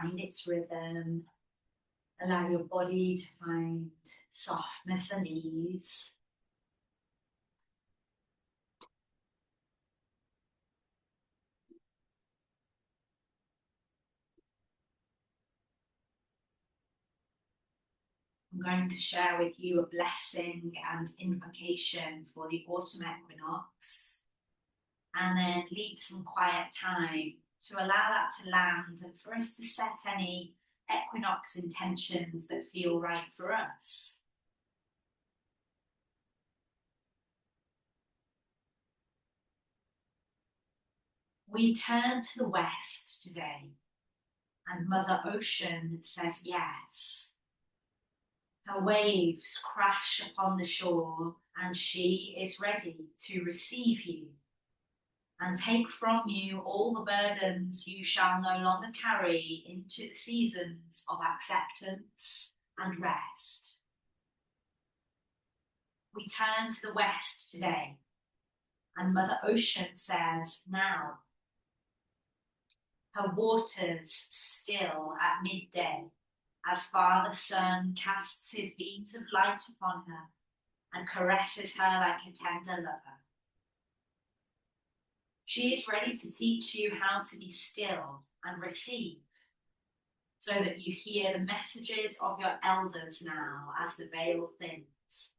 find its rhythm. Allow your body to find softness and ease. I'm going to share with you a blessing and invocation for the autumn equinox, and then leave some quiet time to allow that to land and for us to set any equinox intentions that feel right for us. We turn to the west today, and Mother Ocean says yes. Her waves crash upon the shore, and she is ready to receive you and take from you all the burdens you shall no longer carry into the seasons of acceptance and rest. We turn to the west today, and Mother Ocean says now. Her waters still at midday, as Father Sun casts his beams of light upon her and caresses her like a tender lover. She is ready to teach you how to be still and receive, so that you hear the messages of your elders now as the veil thins.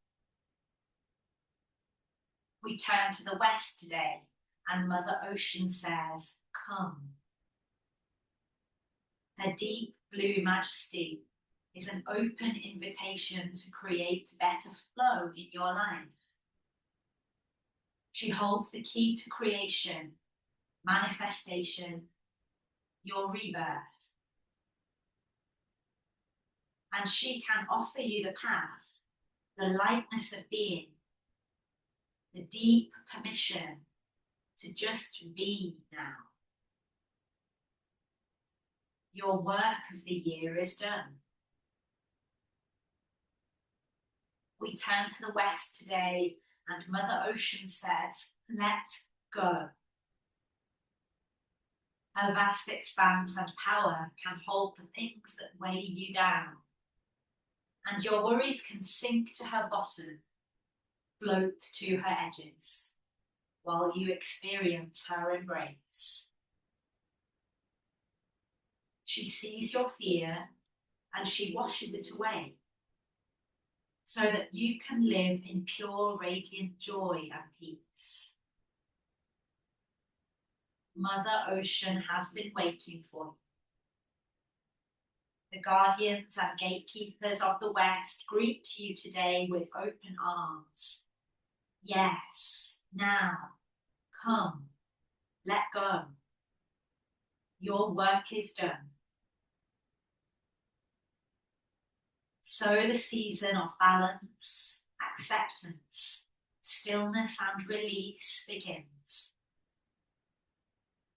We turn to the west today, and Mother Ocean says, come. Her deep blue majesty is an open invitation to create better flow in your life. She holds the key to creation, manifestation, your rebirth. And she can offer you the path, the lightness of being, the deep permission to just be now. Your work of the year is done. We turn to the west today, and Mother Ocean says, let go. Her vast expanse and power can hold the things that weigh you down, and your worries can sink to her bottom, float to her edges, while you experience her embrace. She sees your fear and she washes it away, so that you can live in pure, radiant joy and peace. Mother Ocean has been waiting for you. The guardians and gatekeepers of the West greet you today with open arms. Yes, now, come, let go. Your work is done. So the season of balance, acceptance, stillness and release begins.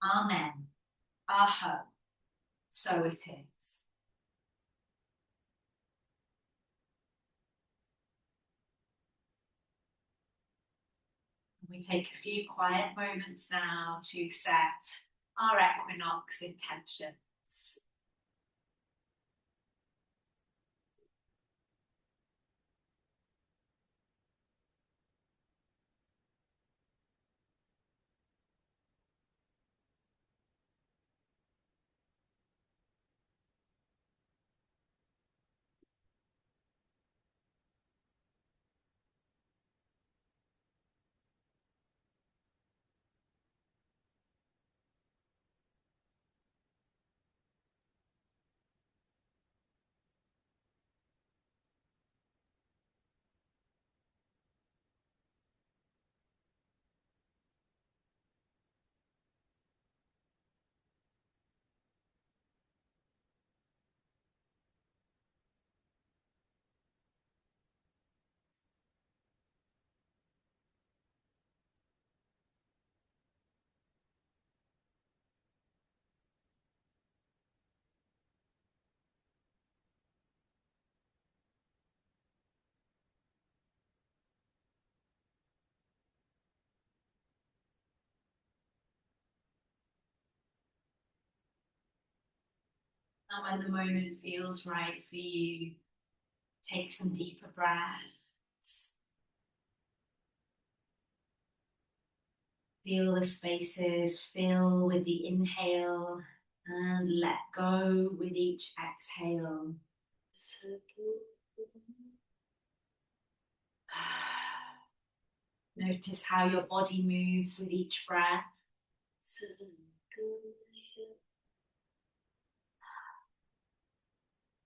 Amen. Aho. So it is. We take a few quiet moments now to set our equinox intentions. And when the moment feels right for you, take some deeper breaths. Feel the spaces fill with the inhale and let go with each exhale. Notice how your body moves with each breath.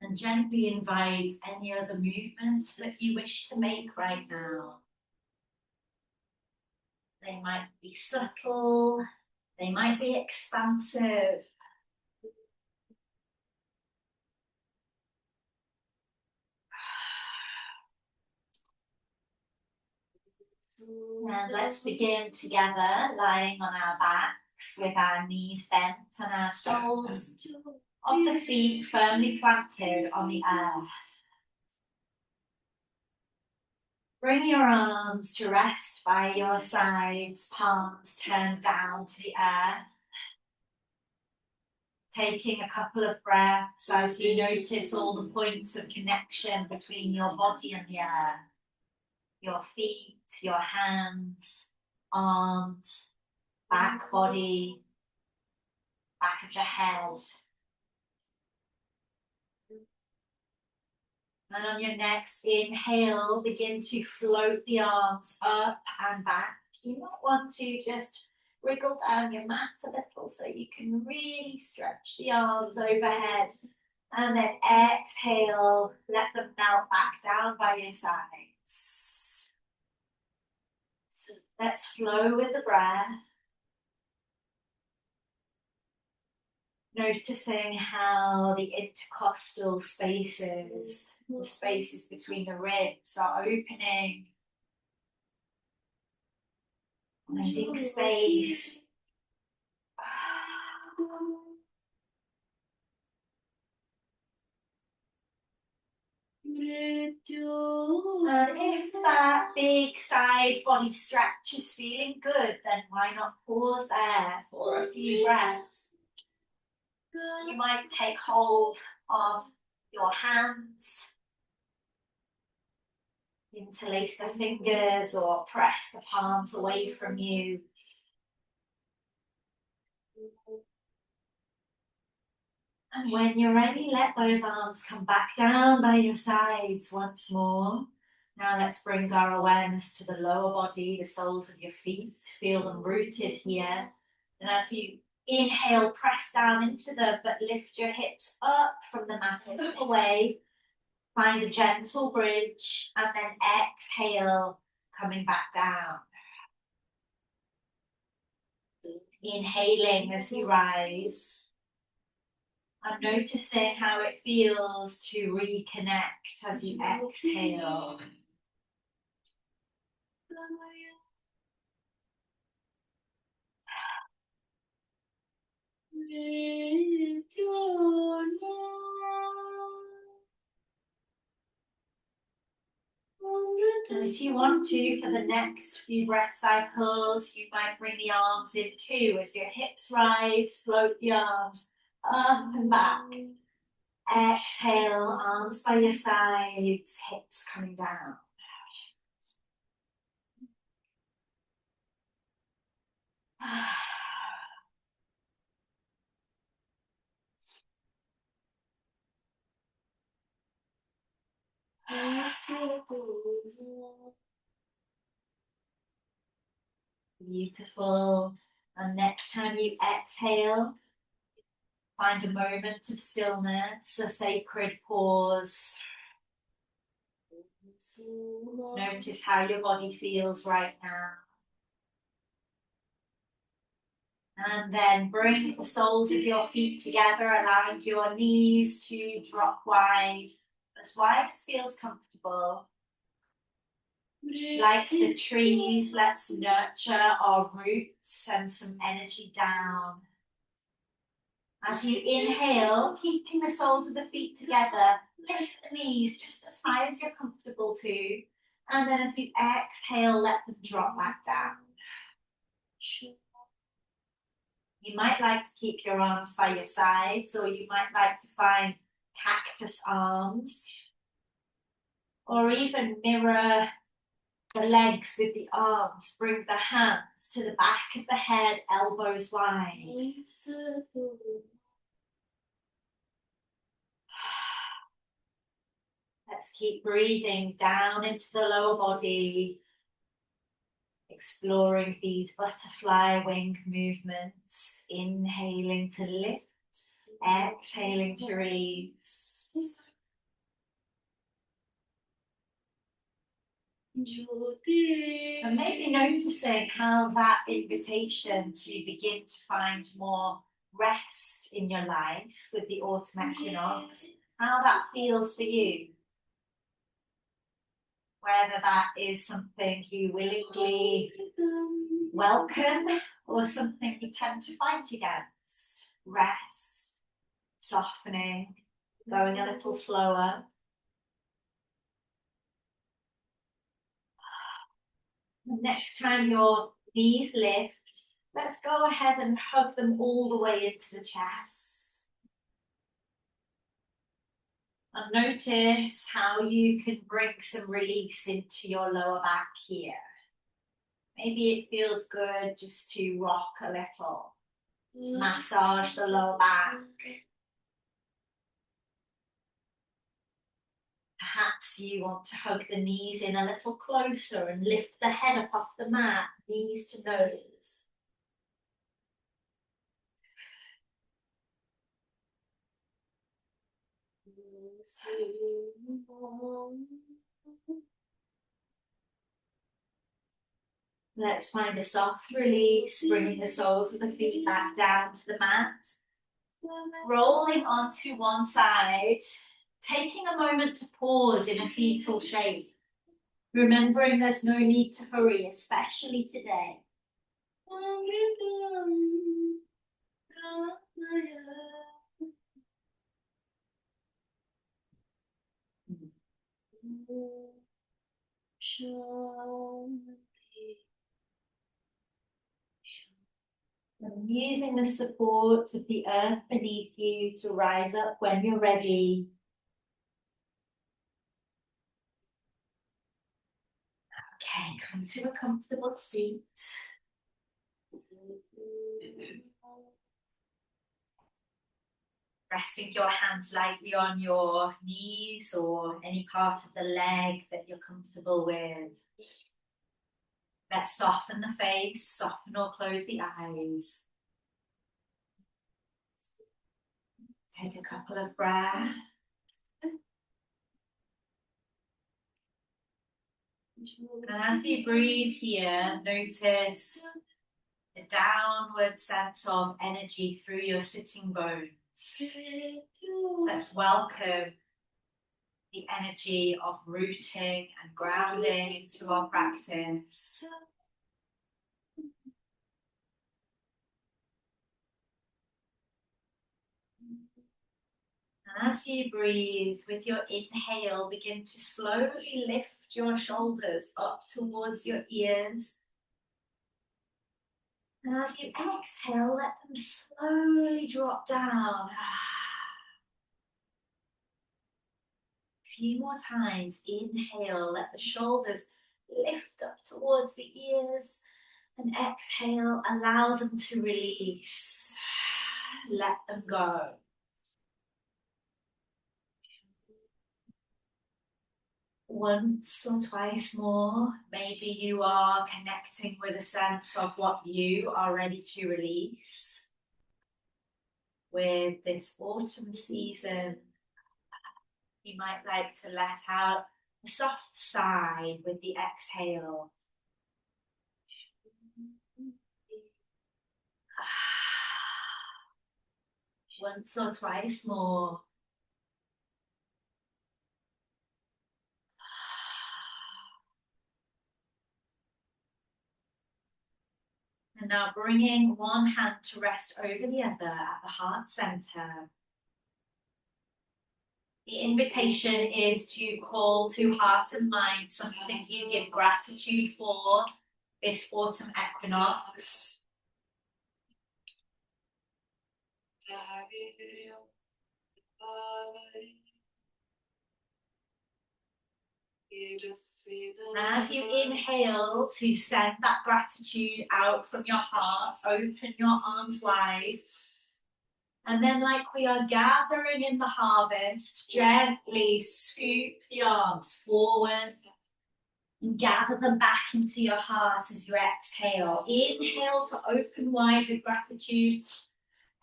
And gently invite any other movements that you wish to make right now. They might be subtle, they might be expansive. And let's begin together, lying on our backs with our knees bent and our soles of the feet firmly planted on the earth. Bring your arms to rest by your sides, palms turned down to the earth. Taking a couple of breaths as you notice all the points of connection between your body and the earth. Your feet, your hands, arms, back body, back of the head. And on your next inhale, begin to float the arms up and back. You might want to just wriggle down your mat a little so you can really stretch the arms overhead. And then exhale, let them melt back down by your sides. So let's flow with the breath. Noticing how the intercostal spaces, the spaces between the ribs are opening. Finding space. And if that big side body stretch is feeling good, then why not pause there for a few breaths? You might take hold of your hands, interlace the fingers or press the palms away from you. And when you're ready, let those arms come back down by your sides once more. Now let's bring our awareness to the lower body, the soles of your feet. Feel them rooted here. And as you inhale, press down into them, but lift your hips up from the mat, away. Find a gentle bridge, and then exhale, coming back down. Inhaling as you rise. And noticing how it feels to reconnect as you exhale. And if you want to, for the next few breath cycles, you might bring the arms in too. As your hips rise, float the arms up and back. Exhale, arms by your sides, hips coming down. Beautiful. And next time you exhale, find a moment of stillness, a sacred pause. Notice how your body feels right now. And then bring the soles of your feet together, allowing your knees to drop wide as feels comfortable. Like the trees, let's nurture our roots and some energy down. As you inhale, keeping the soles of the feet together, lift the knees just as high as you're comfortable to. And then as you exhale, let them drop back down. You might like to keep your arms by your sides, or you might like to find cactus arms, or even mirror the legs with the arms. Bring the hands to the back of the head, elbows wide. Let's keep breathing down into the lower body, exploring these butterfly wing movements, inhaling to lift, exhaling to release. And maybe noticing how that invitation to begin to find more rest in your life with the autumn equinox, how that feels for you. Whether that is something you willingly welcome or something you tend to fight against. Rest, softening, going a little slower. Next time your knees lift, let's go ahead and hug them all the way into the chest. And notice how you can bring some release into your lower back here. Maybe it feels good just to rock a little. Massage the lower back. Perhaps you want to hug the knees in a little closer and lift the head up off the mat, knees to nose. Let's find a soft release, bringing the soles of the feet back down to the mat. Rolling onto one side, taking a moment to pause in a fetal shape. Remembering there's no need to hurry, especially today. And using the support of the earth beneath you to rise up when you're ready. Okay, come to a comfortable seat. Resting your hands lightly on your knees or any part of the leg that you're comfortable with. Let's soften the face, soften or close the eyes. Take a couple of breaths. And as you breathe here, notice the downward sense of energy through your sitting bones. Let's welcome the energy of rooting and grounding into our practice. And as you breathe, with your inhale, begin to slowly lift your shoulders up towards your ears. And as you exhale, let them slowly drop down. A few more times. Inhale, let the shoulders lift up towards the ears. And exhale, allow them to release. Let them go. Once or twice more, maybe you are connecting with a sense of what you are ready to release. With this autumn season, you might like to let out a soft sigh with the exhale. Once or twice more. And now bringing one hand to rest over the other at the heart center. The invitation is to call to heart and mind something you give gratitude for this autumn equinox. And as you inhale to send that gratitude out from your heart, open your arms wide. And then, like we are gathering in the harvest, gently scoop the arms forward and gather them back into your heart as you exhale. Inhale to open wide with gratitude.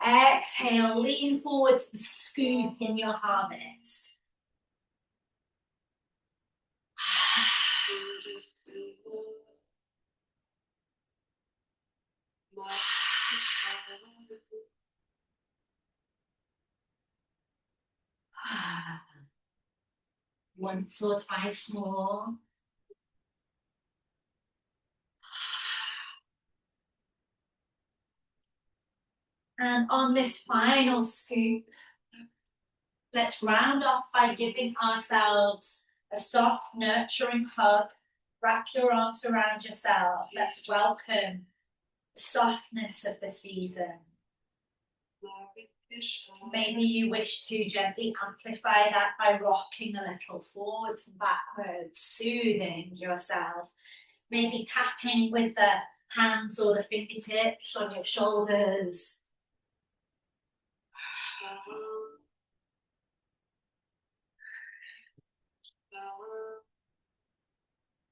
Exhale, lean forwards and scoop in your harvest. Once or twice more. And on this final scoop, let's round off by giving ourselves a soft, nurturing hug. Wrap your arms around yourself. Let's welcome the softness of the season. Maybe you wish to gently amplify that by rocking a little forwards and backwards, soothing yourself. Maybe tapping with the hands or the fingertips on your shoulders.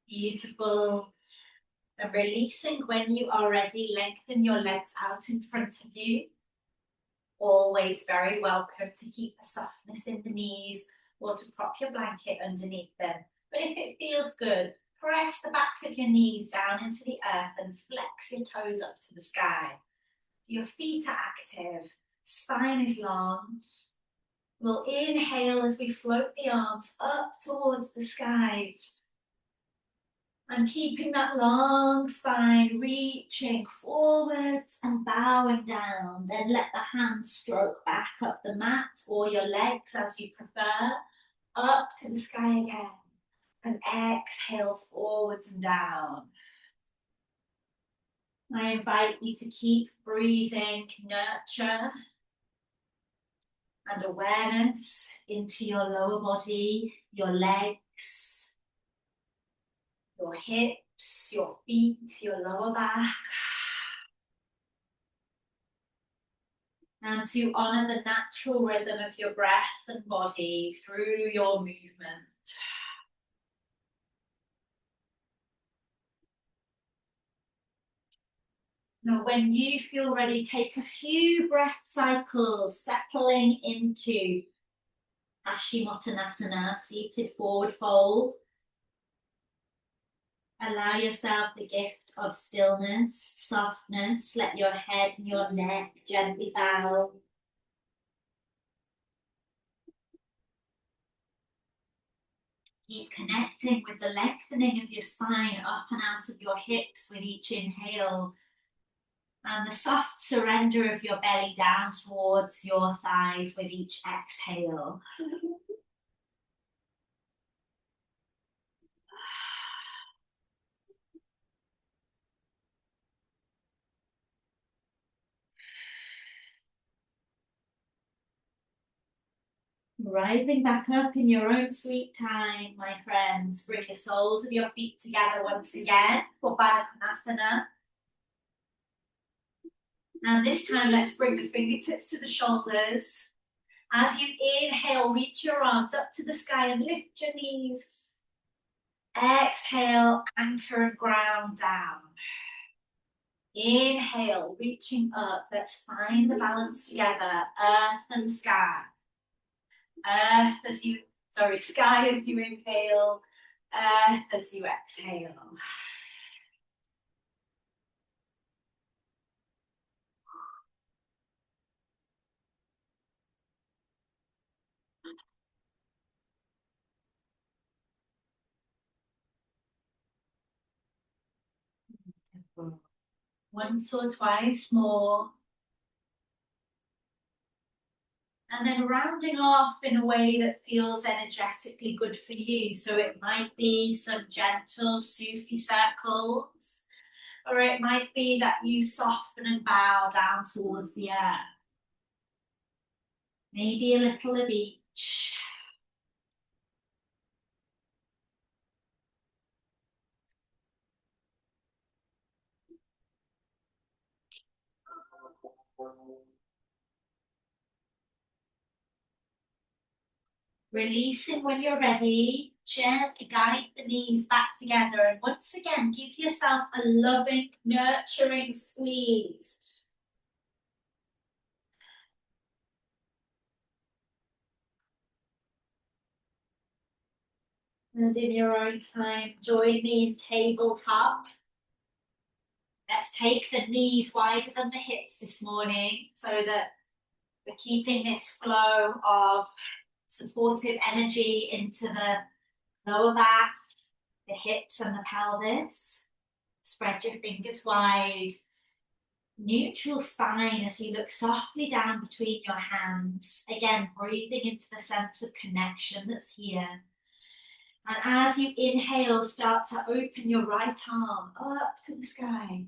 Beautiful. And releasing when you are ready, lengthen your legs out in front of you. Always very welcome to keep a softness in the knees or to prop your blanket underneath them. But if it feels good, press the backs of your knees down into the earth and flex your toes up to the sky. Your feet are active, spine is long. We'll inhale as we float the arms up towards the sky. And keeping that long spine, reaching forwards and bowing down. Then let the hands stroke back up the mat or your legs as you prefer, up to the sky again. And exhale forwards and down. I invite you to keep breathing nurture and awareness into your lower body, your legs, your hips, your feet, your lower back. And to honor the natural rhythm of your breath and body through your movement. Now, when you feel ready, take a few breath cycles, settling into Paschimottanasana, seated forward fold. Allow yourself the gift of stillness, softness. Let your head and your neck gently bow. Keep connecting with the lengthening of your spine up and out of your hips with each inhale. And the soft surrender of your belly down towards your thighs with each exhale. Rising back up in your own sweet time, my friends. Bring the soles of your feet together once again for Baddha Konasana. And this time, let's bring the fingertips to the shoulders. As you inhale, reach your arms up to the sky and lift your knees. Exhale, anchor and ground down. Inhale, reaching up. Let's find the balance together. Earth and sky. Sky as you inhale. Earth as you exhale. Once or twice more. And then rounding off in a way that feels energetically good for you. So it might be some gentle Sufi circles, or it might be that you soften and bow down towards the earth. Maybe a little of each. Releasing when you're ready. Gently guide the knees back together. And once again, give yourself a loving, nurturing squeeze. And in your own time, join me in tabletop. Let's take the knees wider than the hips this morning so that we're keeping this flow of supportive energy into the lower back, the hips and the pelvis. Spread your fingers wide. Neutral spine as you look softly down between your hands. Again, breathing into the sense of connection that's here. And as you inhale, start to open your right arm up to the sky.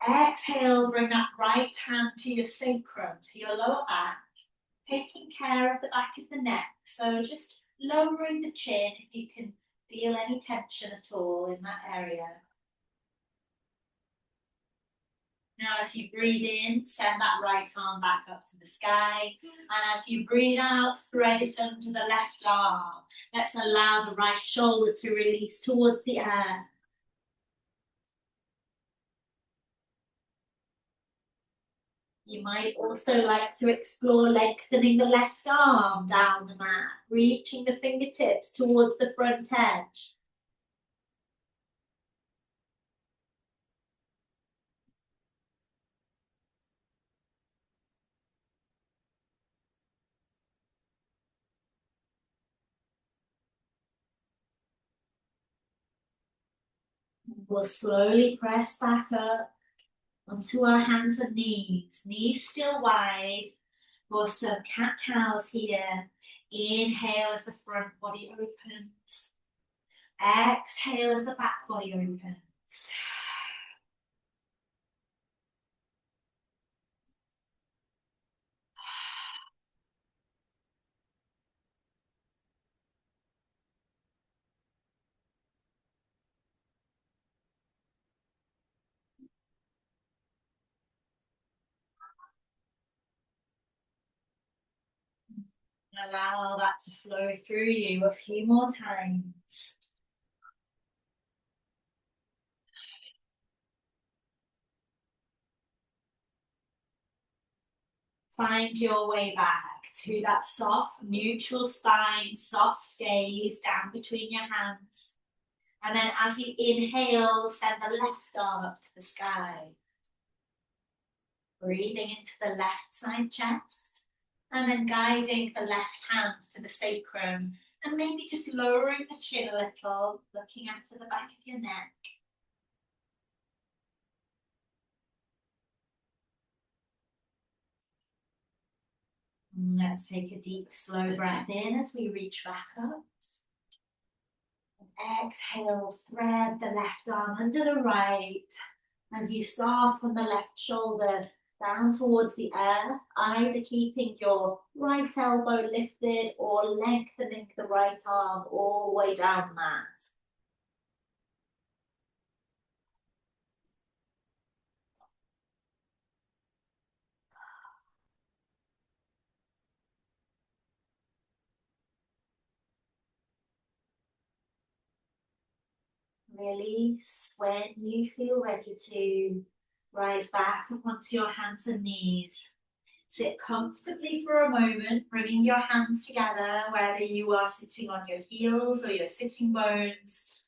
Exhale, bring that right hand to your sacrum, to your lower back, taking care of the back of the neck. So just lowering the chin if you can feel any tension at all in that area. Now, as you breathe in, send that right arm back up to the sky. And as you breathe out, thread it under the left arm. Let's allow the right shoulder to release towards the earth. You might also like to explore lengthening the left arm down the mat, reaching the fingertips towards the front edge. We'll slowly press back up onto our hands and knees still wide. For some cat-cows here. Inhale as the front body opens. Exhale as the back body opens. Allow that to flow through you a few more times. Find your way back to that soft, neutral spine, soft gaze down between your hands. And then as you inhale, send the left arm up to the sky. Breathing into the left side chest. And then guiding the left hand to the sacrum. And maybe just lowering the chin a little, looking after the back of your neck. Let's take a deep, slow breath in as we reach back up. And exhale, thread the left arm under the right as you soften the left shoulder down towards the earth, either keeping your right elbow lifted or lengthening the right arm all the way down the mat. Release when you feel ready to. Rise back up onto your hands and knees. Sit comfortably for a moment, bringing your hands together, whether you are sitting on your heels or your sitting bones.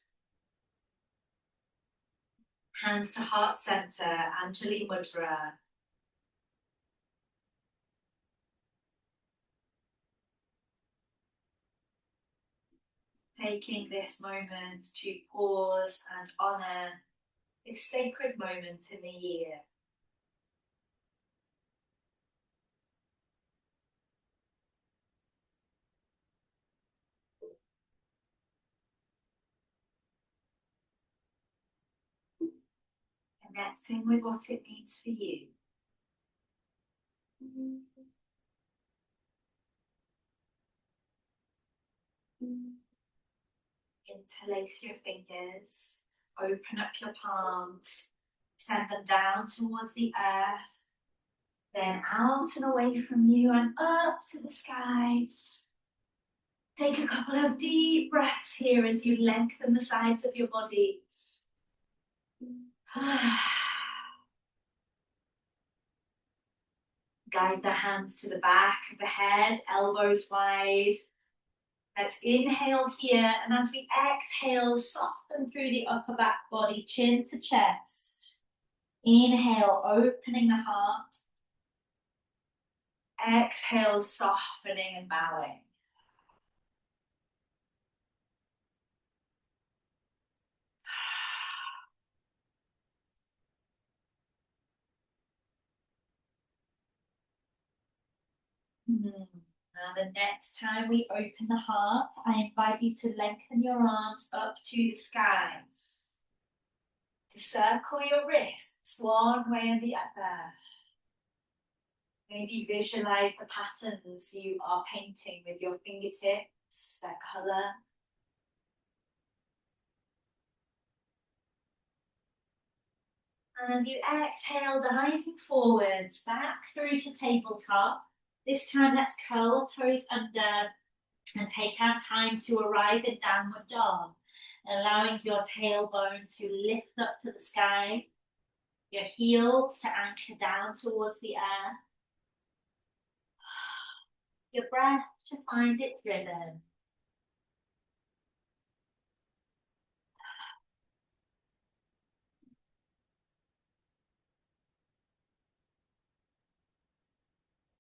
Hands to heart center, Anjali Mudra. Taking this moment to pause and honor this sacred moment in the year. Connecting with what it means for you. Interlace your fingers, open up your palms, send them down towards the earth, then out and away from you and up to the sky. Take a couple of deep breaths here as you lengthen the sides of your body. Guide the hands to the back of the head, elbows wide. Let's inhale here, and as we exhale, soften through the upper back body, chin to chest. Inhale, opening the heart. Exhale, softening and bowing. Now the next time we open the heart, I invite you to lengthen your arms up to the sky. To circle your wrists one way and the other. Maybe visualize the patterns you are painting with your fingertips, their color. And as you exhale, diving forwards, back through to tabletop. This time, let's curl the toes under and take our time to arrive in downward dog, allowing your tailbone to lift up to the sky, your heels to anchor down towards the earth, your breath to find its rhythm.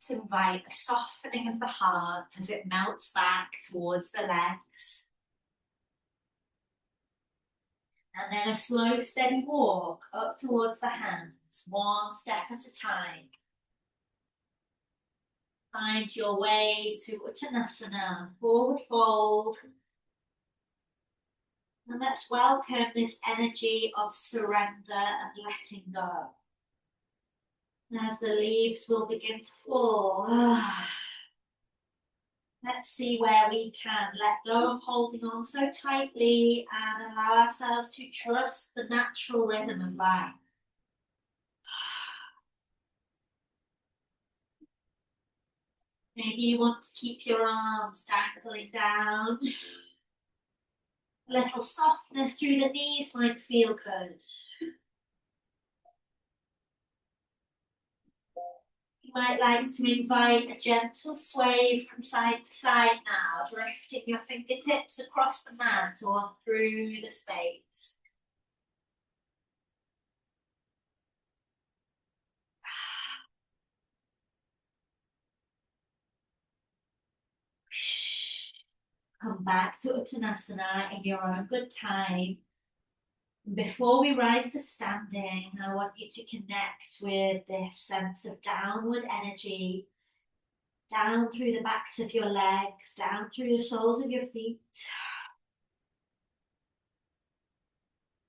To invite a softening of the heart as it melts back towards the legs. And then a slow, steady walk up towards the hands, one step at a time. Find your way to Uttanasana, forward fold. And let's welcome this energy of surrender and letting go. And as the leaves will begin to fall, let's see where we can let go of holding on so tightly and allow ourselves to trust the natural rhythm of life. Maybe you want to keep your arms dangling down. A little softness through the knees might feel good. You might like to invite a gentle sway from side to side now, drifting your fingertips across the mat or through the space. Come back to Uttanasana in your own good time. Before we rise to standing, I want you to connect with this sense of downward energy, down through the backs of your legs, down through the soles of your feet.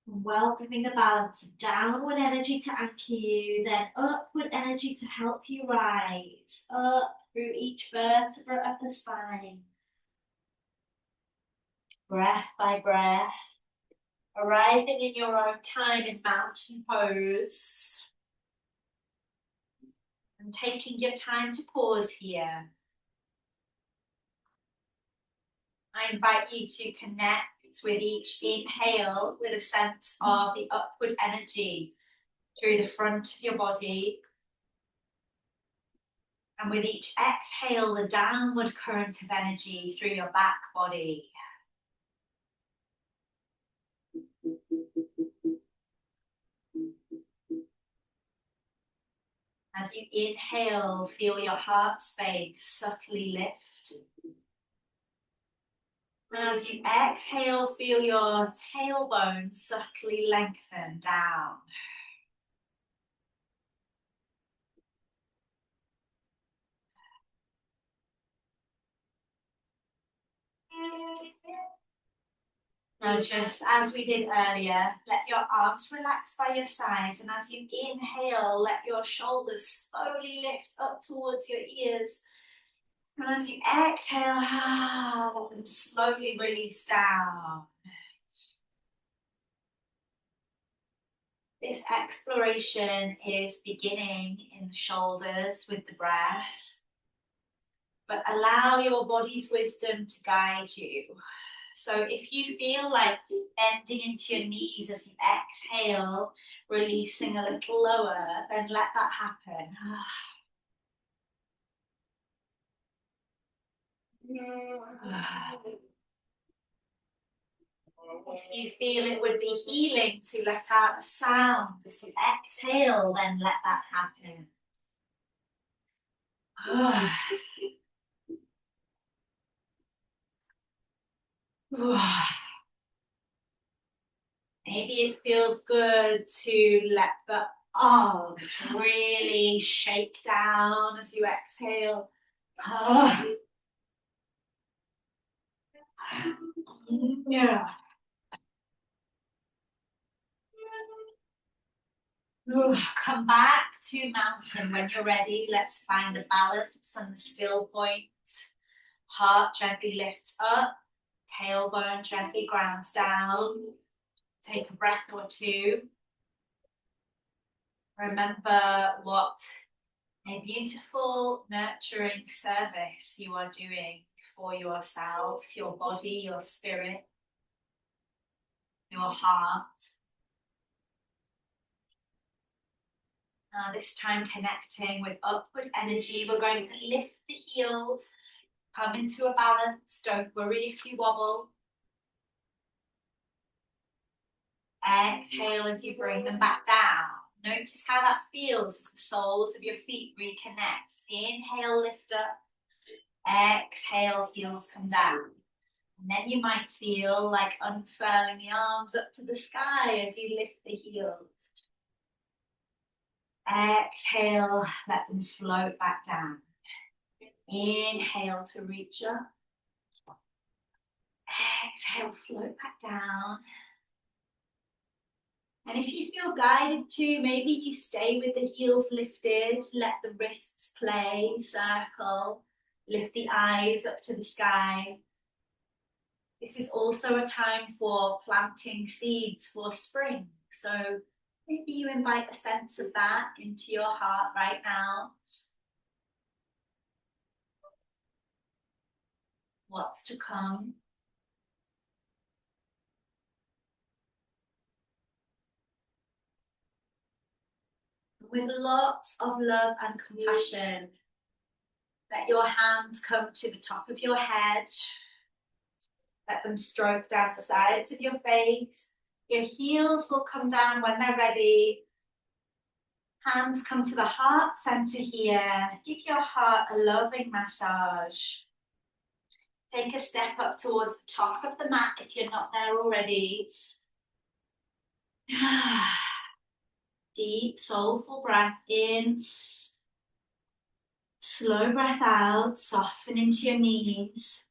Welcoming the balance of downward energy to anchor you, then upward energy to help you rise, up through each vertebra of the spine. Breath by breath, arriving in your own time in mountain pose. And taking your time to pause here. I invite you to connect with each inhale with a sense of the upward energy through the front of your body. And with each exhale, the downward current of energy through your back body. As you inhale, feel your heart space subtly lift. And as you exhale, feel your tailbone subtly lengthen down. Now, just as we did earlier, let your arms relax by your sides, and as you inhale, let your shoulders slowly lift up towards your ears. And as you exhale, let them slowly release down. This exploration is beginning in the shoulders with the breath, but allow your body's wisdom to guide you. So if you feel like bending into your knees as you exhale, releasing a little lower, then let that happen. If you feel it would be healing to let out a sound as you exhale, then let that happen. Maybe it feels good to let the arms really shake down as you exhale. Yeah. Come back to mountain when you're ready. Let's find the balance and the still point. Heart gently lifts up, tailbone gently grounds down. Take a breath or two. Remember what a beautiful, nurturing service you are doing for yourself, your body, your spirit, your heart. This time connecting with upward energy. We're going to lift the heels, come into a balance. Don't worry if you wobble. Exhale as you bring them back down. Notice how that feels as the soles of your feet reconnect. Inhale, lift up. Exhale, heels come down. And then you might feel like unfurling the arms up to the sky as you lift the heels. Exhale, let them float back down. Inhale to reach up. Exhale, float back down. And if you feel guided to, maybe you stay with the heels lifted, let the wrists play, circle, lift the eyes up to the sky. This is also a time for planting seeds for spring. So maybe you invite a sense of that into your heart right now. What's to come? With lots of love and compassion, let your hands come to the top of your head. Let them stroke down the sides of your face. Your heels will come down when they're ready. Hands come to the heart center here. Give your heart a loving massage. Take a step up towards the top of the mat if you're not there already. Deep, soulful breath in. Slow breath out, soften into your knees.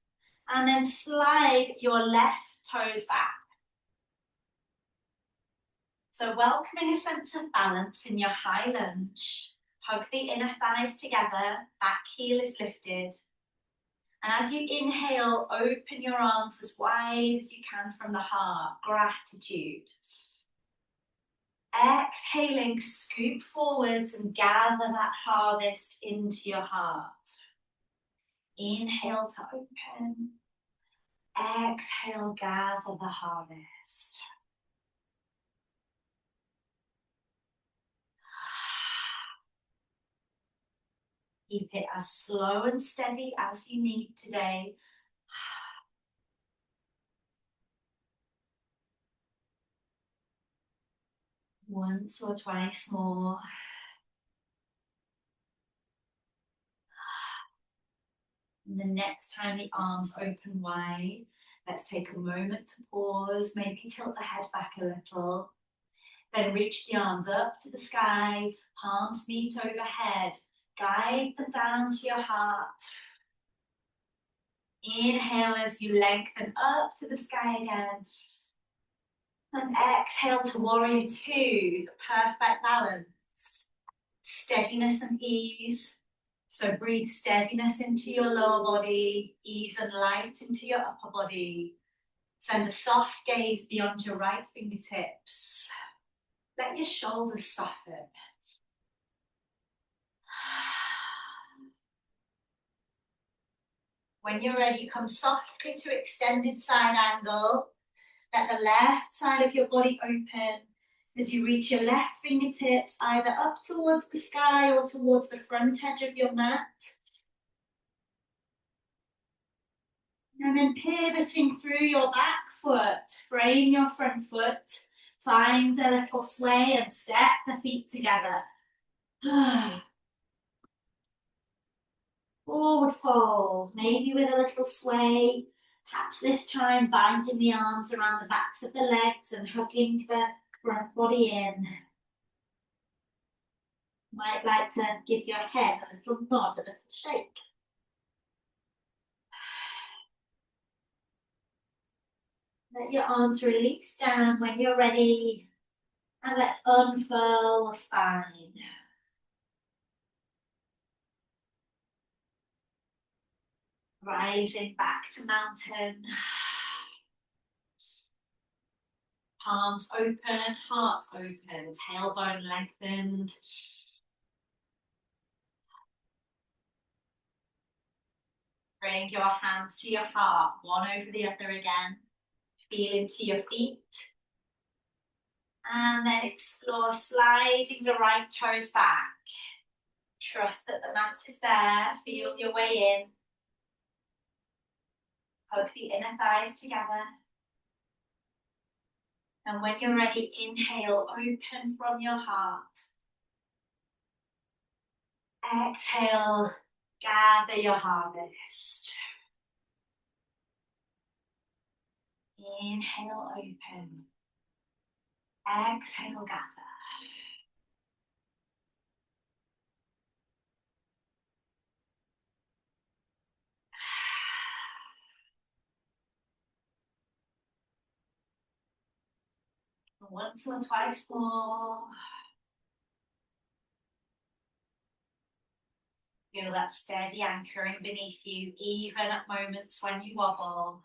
And then slide your left toes back. So welcoming a sense of balance in your high lunge. Hug the inner thighs together, back heel is lifted. And as you inhale, open your arms as wide as you can from the heart, gratitude. Exhaling, scoop forwards and gather that harvest into your heart. Inhale to open. Exhale, gather the harvest. Keep it as slow and steady as you need today. Once or twice more. And the next time the arms open wide, let's take a moment to pause, maybe tilt the head back a little. Then reach the arms up to the sky, palms meet overhead. Guide them down to your heart. Inhale as you lengthen up to the sky again. And exhale to warrior two, the perfect balance. Steadiness and ease, So breathe steadiness into your lower body, ease and light into your upper body. Send a soft gaze beyond your right fingertips. Let your shoulders soften. When you're ready, come softly to extended side angle. Let the left side of your body open as you reach your left fingertips either up towards the sky or towards the front edge of your mat. And then pivoting through your back foot, frame your front foot, find a little sway and step the feet together. Forward fold, maybe with a little sway. Perhaps this time binding the arms around the backs of the legs and hugging the front body in. Might like to give your head a little nod, a little shake. Let your arms release down when you're ready. And let's unfurl the spine. Rising back to mountain. Palms open, heart open, tailbone lengthened. Bring your hands to your heart, one over the other again. Feel into your feet. And then explore sliding the right toes back. Trust that the mat is there. Feel your way in. Hug the inner thighs together. And when you're ready, inhale, open from your heart. Exhale, gather your harvest. Inhale, open. Exhale, gather. Once or twice more. Feel that steady anchoring beneath you, even at moments when you wobble.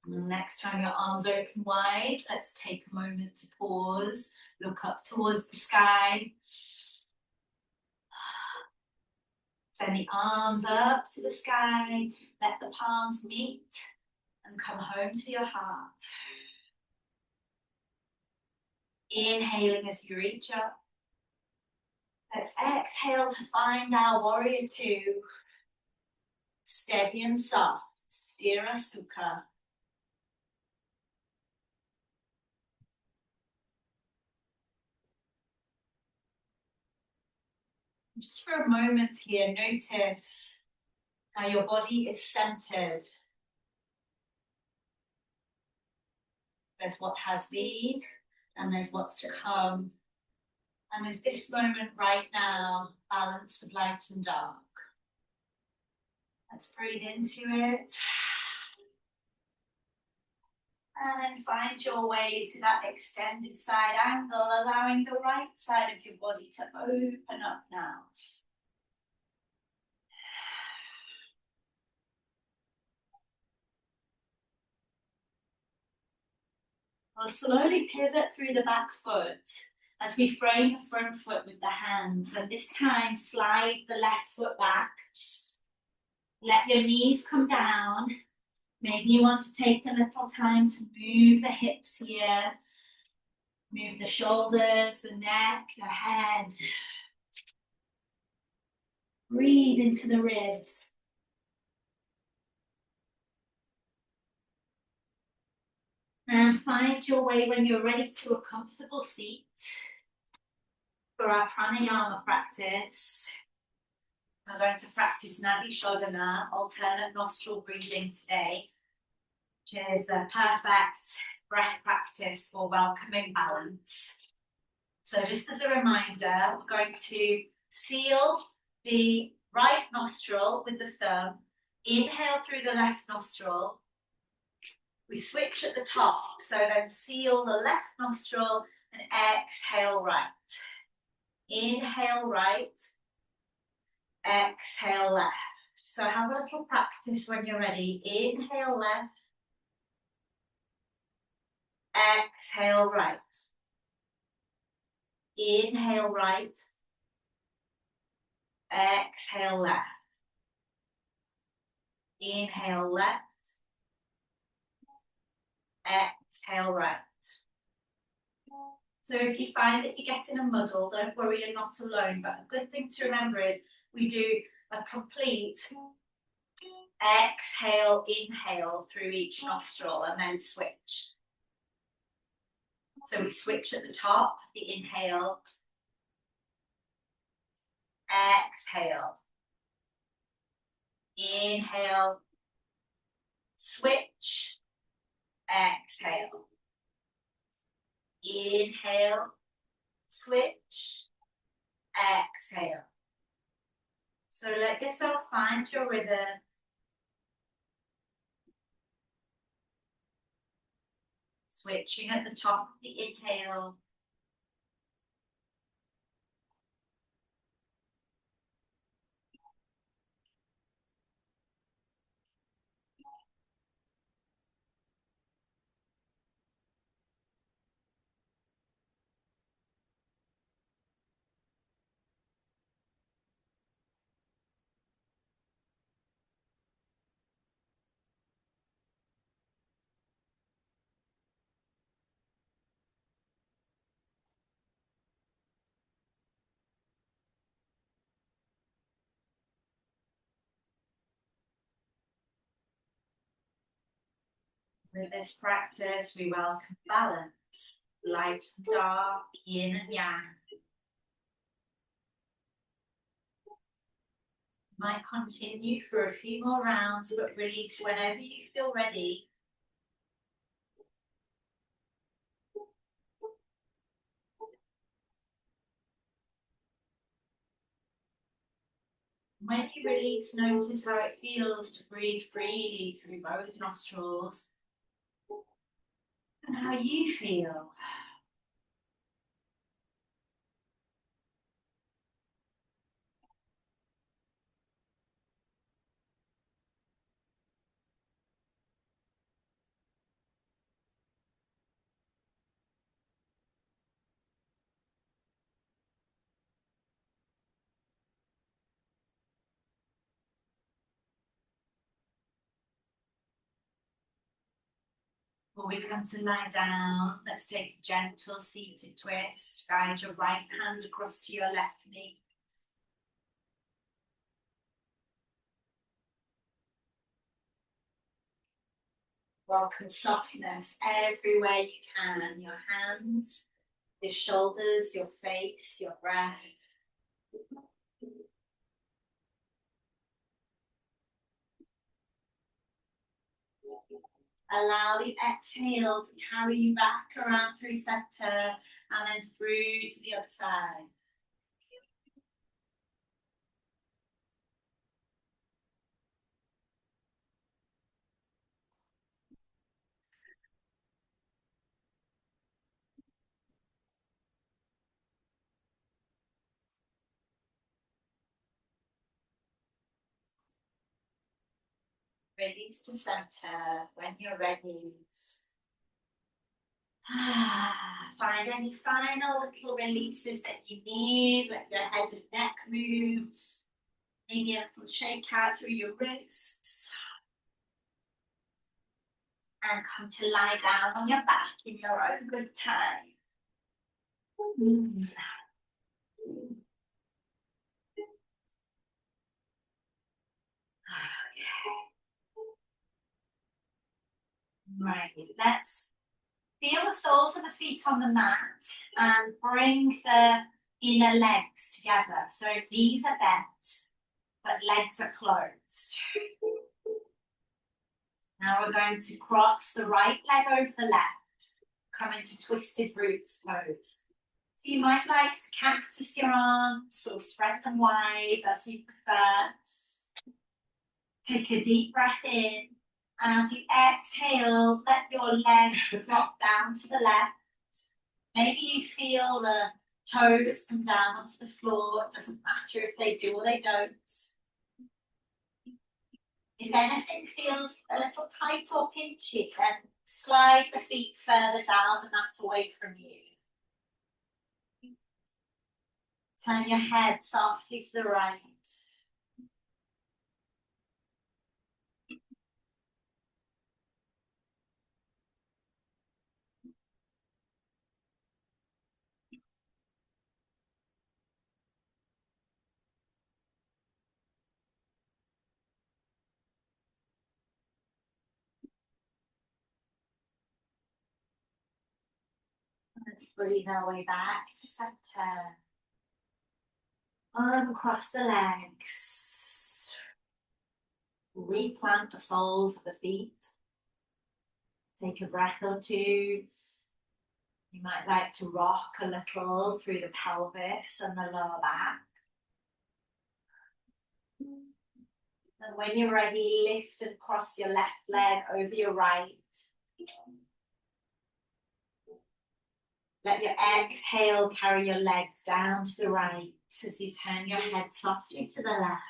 And next time your arms open wide, let's take a moment to pause, look up towards the sky. Send the arms up to the sky, let the palms meet and come home to your heart. Inhaling as you reach up. Let's exhale to find our warrior two. Steady and soft, Sthira Sukha. Just for a moment here, notice how your body is centered. There's what has been, and there's what's to come. And there's this moment right now, balance of light and dark. Let's breathe into it. And then find your way to that extended side angle, allowing the right side of your body to open up now. We'll slowly pivot through the back foot as we frame the front foot with the hands. And this time, slide the left foot back. Let your knees come down. Maybe you want to take a little time to move the hips here. Move the shoulders, the neck, the head. Breathe into the ribs. And find your way when you're ready to a comfortable seat for our pranayama practice. We're going to practice Nadi Shodhana, alternate nostril breathing today, which is the perfect breath practice for welcoming balance. So just as a reminder, we're going to seal the right nostril with the thumb, inhale through the left nostril. We switch at the top, so then seal the left nostril And exhale right. Inhale right. Exhale left. So have a little practice when you're ready. Inhale left. Exhale right. Inhale right. Exhale left. Inhale left. Exhale right. So if you find that you're getting a muddle, don't worry, you're not alone. But a good thing to remember is we do a complete exhale, inhale through each nostril and then switch. So we switch at the top, the inhale, exhale, inhale, switch, exhale, inhale, switch, exhale. So let yourself find your rhythm. Switching at the top of the inhale. With this practice, we welcome balance, light and dark, yin and yang. Might continue for a few more rounds, but release whenever you feel ready. When you release, notice how it feels to breathe freely through both nostrils and how you feel. When we come to lie down, let's take a gentle seated twist. Guide your right hand across to your left knee. Welcome softness everywhere you can. Your hands, your shoulders, your face, your breath. Allow the exhale to carry you back around through center and then through to the other side. Release to center when you're ready. Find any final little releases that you need. Let your head and neck move. Maybe a little shake out through your wrists. And come to lie down on your back in your own good time. Right, let's feel the soles of the feet on the mat and bring the inner legs together. So knees are bent, but legs are closed. Now we're going to cross the right leg over the left, come into twisted roots pose. So you might like to cactus your arms or spread them wide as you prefer. Take a deep breath in, and as you exhale, let your legs drop down to the left Maybe you feel the toes come down onto the floor. It doesn't matter if they do or they don't. If anything feels a little tight or pinchy, then slide the feet further down the mat away from you. Turn your head softly to the right. Let's breathe our way back to center. Arm across the legs. Replant the soles of the feet. Take a breath or two. You might like to rock a little through the pelvis and the lower back. And when you're ready, lift and cross your left leg over your right. Let your exhale carry your legs down to the right as you turn your head softly to the left.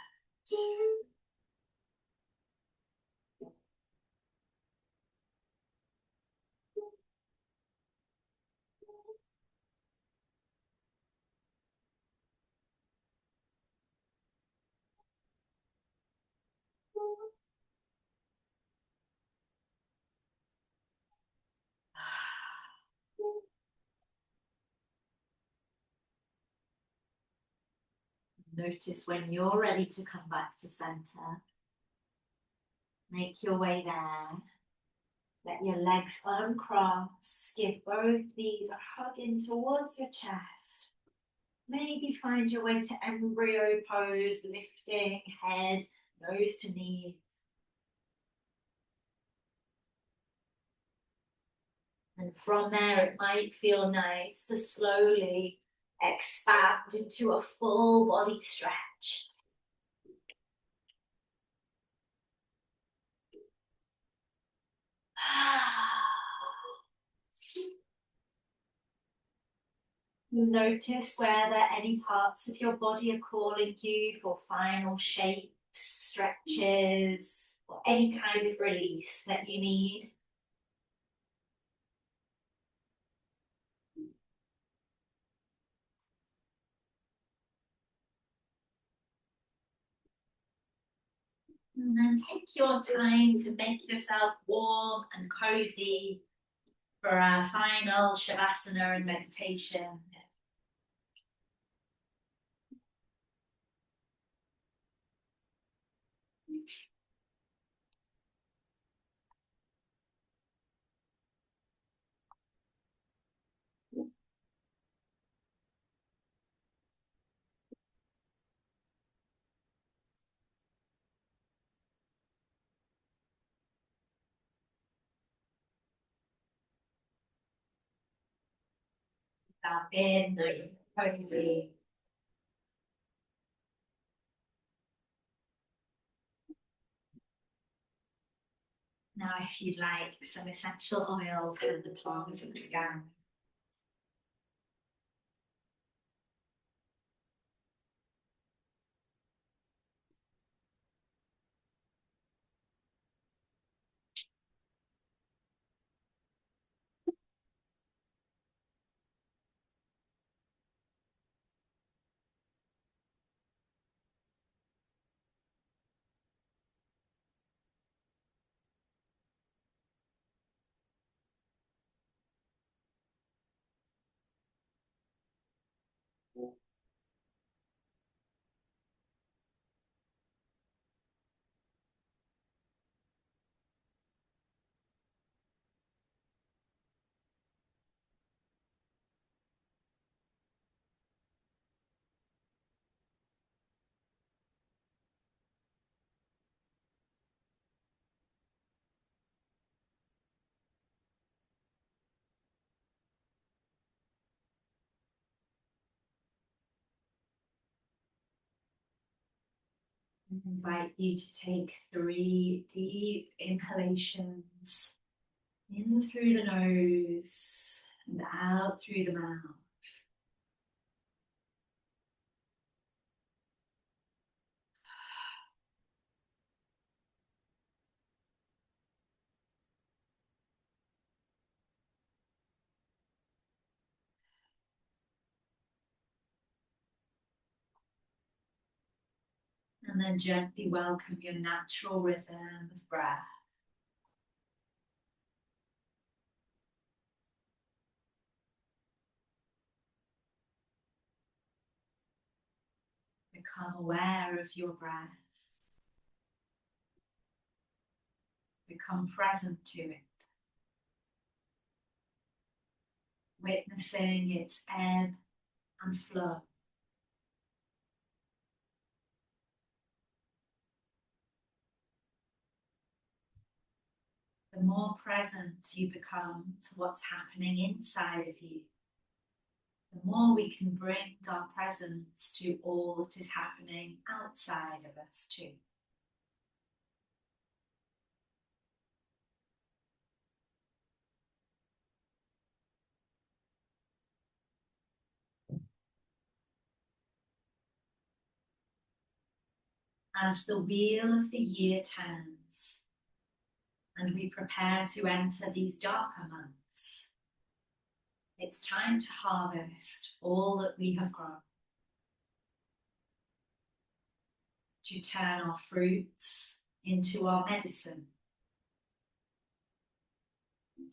Notice when you're ready to come back to center. Make your way there. Let your legs uncross. Give both knees a hug in towards your chest. Maybe find your way to embryo pose, lifting head, nose to knee. And from there, it might feel nice to slowly expand into a full body stretch. Notice whether any parts of your body are calling you for final shapes, stretches, or any kind of release that you need. And then take your time to make yourself warm and cozy for our final Shavasana and meditation. In, cozy. Now, if you'd like some essential oil to apply to the scalp. I invite you to take 3 deep inhalations in through the nose and out through the mouth. And then gently welcome your natural rhythm of breath. Become aware of your breath. Become present to it. Witnessing its ebb and flow. The more present you become to what's happening inside of you, the more we can bring our presence to all that is happening outside of us too. As the wheel of the year turns and we prepare to enter these darker months, it's time to harvest all that we have grown, to turn our fruits into our medicine,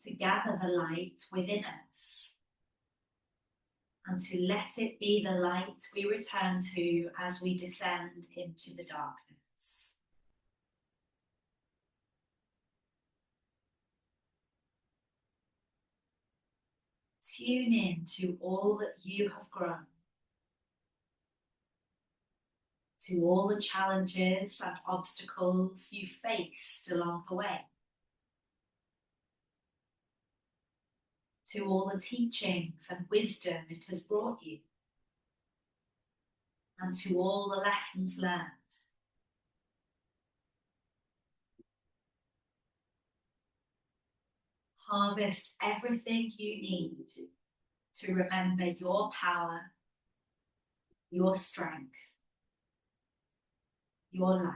to gather the light within us, and to let it be the light we return to as we descend into the darkness. Tune in to all that you have grown, to all the challenges and obstacles you faced along the way, to all the teachings and wisdom it has brought you, and to all the lessons learned. Harvest everything you need to remember your power, your strength, your light.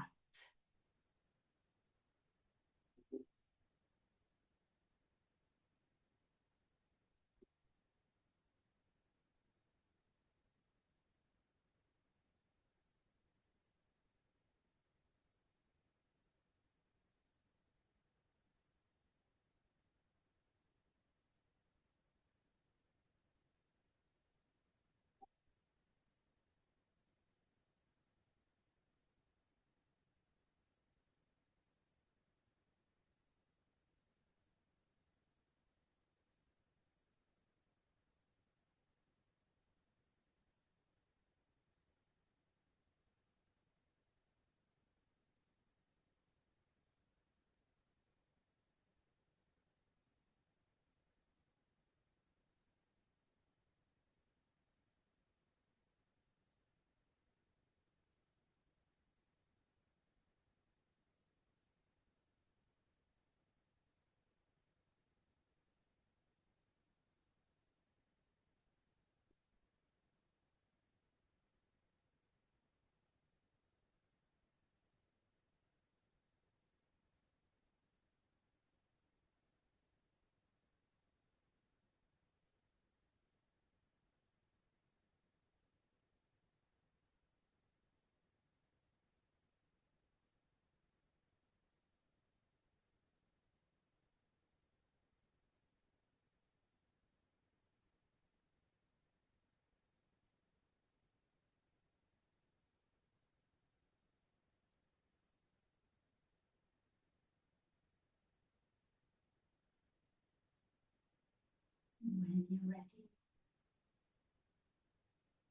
When you're ready,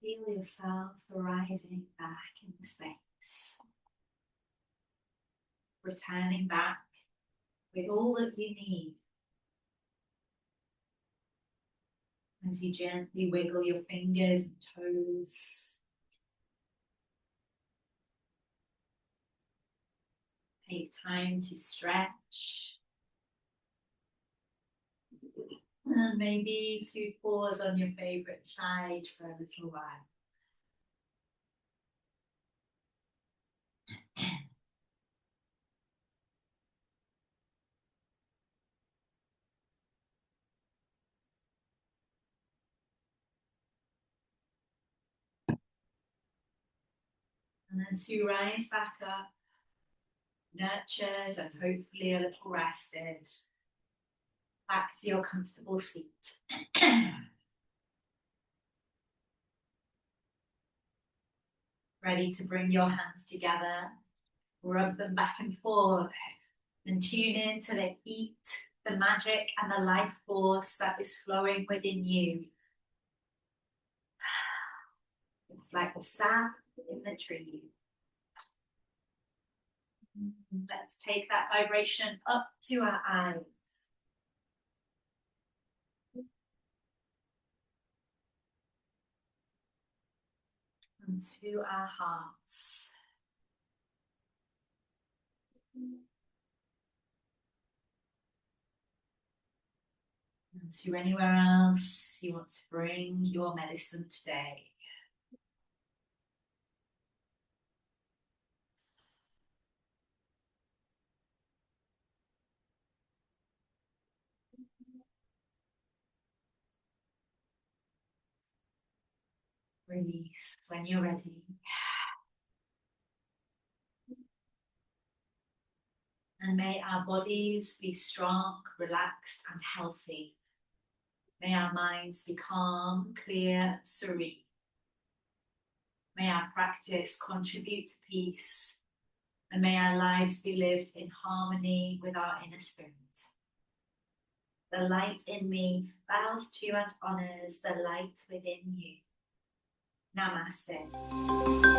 feel yourself arriving back in the space, returning back with all that you need as you gently wiggle your fingers and toes. Take time to stretch. And maybe to pause on your favorite side for a little while. And then to rise back up, nurtured and hopefully a little rested, back to your comfortable seat. Ready to bring your hands together, rub them back and forth, and tune in to the heat, the magic, and the life force that is flowing within you. It's like the sap in the tree. Let's take that vibration up to our eyes. And to our hearts. And to anywhere else you want to bring your medicine today. Release when you're ready. And may our bodies be strong, relaxed, and healthy. May our minds be calm, clear, serene. May our practice contribute to peace, and may our lives be lived in harmony with our inner spirit. The light in me bows to and honors the light within you. Namaste.